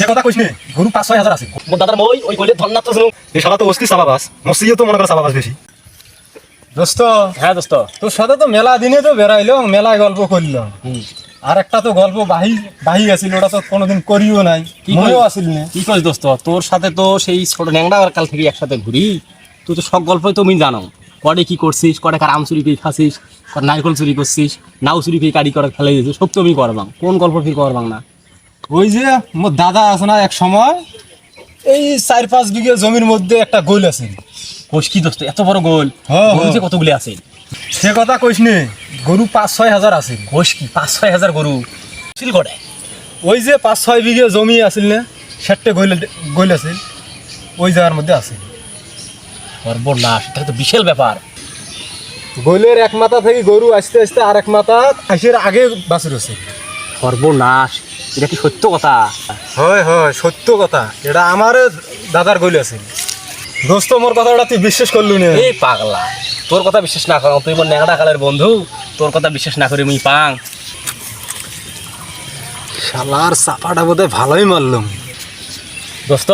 সে কথা কইস নে, গরু 5-6 হাজার আছে। মোর দাদার মই ওই গলির ধন্নাত তো শুনুন। এই শালা তো অস্থির চাপাবাজ, মসজিদও তো মনে করে চাপাবাজ বেশি। দোস্ত, হ্যাঁ দোস্ত, তোর সাথে তো মেলা দিনে তো বেড়াইলো, মেলায় গল্প করলাম। আর একটা তো গল্প বাহি আছিল, ওটা তো কোনোদিন করিও নাই, মনেও আসিল না। কি কইস দোস্ত, তোর সাথে তো সেই ছোট ন্যাংরা কাল থেকে একসাথে ঘুরি। তুই তো সব গল্পই তুমি জানো। কডে কি করছিস, কডে কার আম চুরি করে খাসিস, কড নারকল চুরি করছিস, নাও চুরি করে কারি করে ফেলে দিয়েছিস, সব তুমি করবাম। কোন গল্প ফির করবাম না? ওই যে মোর দাদা আছে না, এক সময় এই 4-5 বিঘে জমির মধ্যে একটা গোল আছে। কোষ কি দোস্ত, এত বড় গোল? হ্যাঁ, গরু যে কতগুলি আছে? সে কথা কইস নে, গরু 5-6 হাজার আছে। কোষ কি 5-6 হাজার গরু ছিল কডে? ওই যে 5-6 বিঘে জমি আছিল না, 7টে গোল আছে, ওই জায়গার মধ্যে আছে। সর্বনাশ, এটা তো বিশাল ব্যাপার। গোলের এক মাথা থেকে গরু আস্তে আস্তে আর এক মাথা আইসের আগে বাছুর আছে। সর্বনাশ, এটা কি সত্য কথা? হয় হয়, সত্য কথা। এটা আমার দাদার গোল আছে। দোস্ত, মোর কথাটা তুই বিশ্বাস করলু না? এই পাগলা, তোর কথা বিশ্বাস না করো, তুই মোর ন্যাংরা কালের বন্ধু, তোর কথা বিশ্বাস না করি মুই পাং। শালার চাপাটা বোধহয় ভালোই মারলাম। দোস্ত,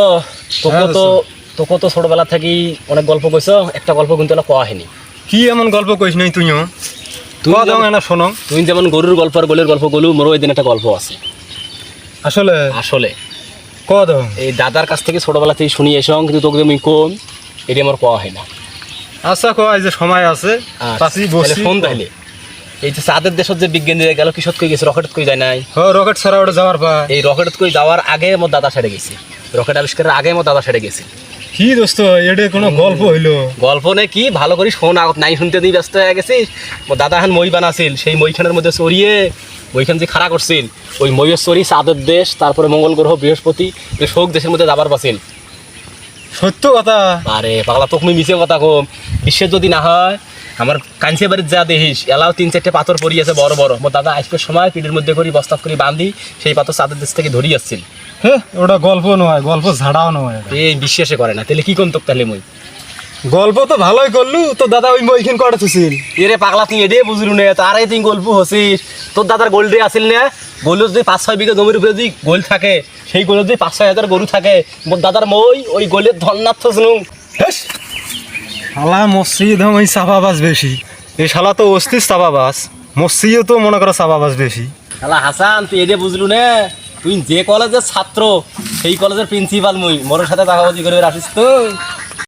তোকে তো তোকে তো ছোটবেলা থেকে অনেক গল্প কইছ, একটা গল্প কিন্তু এলা কওয়া হয়নি। কি এমন গল্প কইস নাই তুইও? তুই না শোনো। তুই যেমন গরুর গল্প আর গোলের গল্প গলু, মোরও ওই দিন একটা গল্প আছে। আসলে আসলে কদ এই দাদার কাছ থেকে ছোটবেলা থেকে শুনি এসং, কিন্তু তোকে আমি কোন এটি আমার কওয়া হয় না। আচ্ছা কো, এই যে সময় আছে, পাশি বসি। ফোন তাইলে এই যে চাঁদের দেশত যে বিজ্ঞানীরা গেল, কিসত কই গেছে, রকেট কই যায় নাই? হ্যাঁ, রকেট ছাড়া ওটা যাওয়ার পা। এই রকেট কই যাওয়ার আগে মোর দাদা ছেড়ে গেছে, রকেট আবিষ্কারের আগে মোর দাদা ছেড়ে গেছে। কি দোস্ত, এটা কোনো গল্প হইলো? গল্প নে কি, ভালো করিস শোন, আগত নাই শুনতে দিয়ে ব্যস্ত হয়ে গেছিস। মোর দাদা এখন মই বানাছিল, সেই মইখানের মধ্যে চড়িয়ে মইখান যে খাড়া করছিল, ওই মইয়ের চড়ি চাঁদের দেশ, তারপরে মঙ্গল গ্রহ, বৃহস্পতি, শোক দেশের মধ্যে যাবার পাছিল। সত্য কথা? আরে পাগলা, তোকে আমি মিছে কথা কম। বিশ্বের যদি না হয়, আমার কাঞ্চে বাড়ির যা দেখিস, এলাও 3-4টে পাথর পড়ি আছে বড় বড়। মোর দাদা আজকের সময় পিঠের মধ্যে করি বস্তা করে বান্ধি, সেই পাথর চাঁদের দেশ থেকে ধরিয়ে আসছিল। হ্যাঁ, ওটা গল্প নয়, গল্প ঝাড়াও নয়। এই বিশ্বাসে করে না, তাহলে কি কম তোক? তাহলে মই গল্প তো ভালোই করলু, তো দাদা ওই মইখান করে থুছিল। এরে পাগলা, তুই এটাই বুঝলু না, তারাই তুই গল্প হসিস। তোর দাদার গোল্ডে আসিল না, গোল যদি 5-6 বিঘা জমির উপরে যদি গোল থাকে, সেই গোলে যদি 5-6 হাজার গরু থাকে, মোর দাদার মই ওই গোলের ধন্নার্থ শুনু। শালা মসজিদ ওই চাপাবাজ বেশি। এই শালা তো অস্থির চাপাবাজ, মসজিদও তো মনে করো চাপাবাজ বেশি। শালা হাসান, তুই এটাই বুঝলু না, তুই যে কলেজের ছাত্র সেই কলেজের প্রিন্সিপাল মুই, মোর সাথে টাকাবাজি করে আসিস তো।